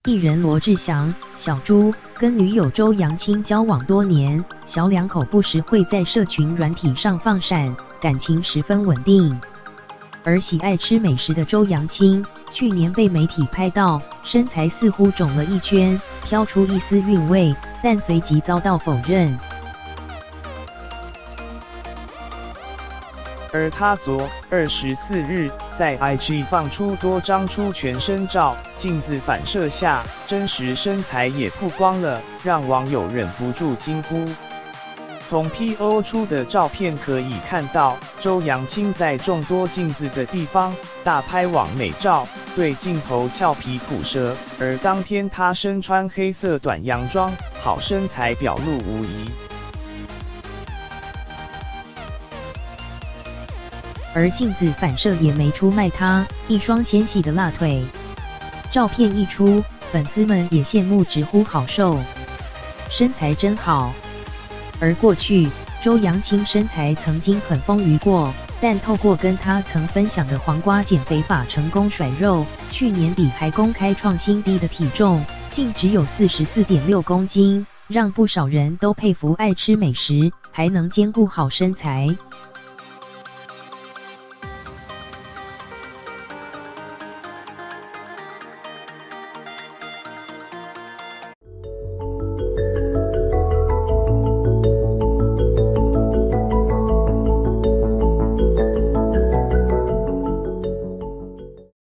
艺人罗志祥小猪跟女友周扬青交往多年，小两口不时会在社群软体上放闪，感情十分稳定。而喜爱吃美食的周扬青，去年被媒体拍到身材似乎肿了一圈，挑出一丝韵味，但随即遭到否认。而他昨24日在 IG 放出多张出全身照，镜子反射下真实身材也曝光了，让网友忍不住惊呼。从 PO 出的照片可以看到，周扬青在众多镜子的地方大拍网美照，对镜头俏皮吐舌。而当天她身穿黑色短洋装，好身材表露无遗。而镜子反射也没出卖她一双纤细的辣腿。照片一出，粉丝们也羡慕直呼好瘦，身材真好。而过去，周扬青身材曾经很丰腴过，但透过跟她曾分享的黄瓜减肥法成功甩肉，去年底还公开创新低的体重，竟只有44.6公斤，让不少人都佩服爱吃美食还能兼顾好身材。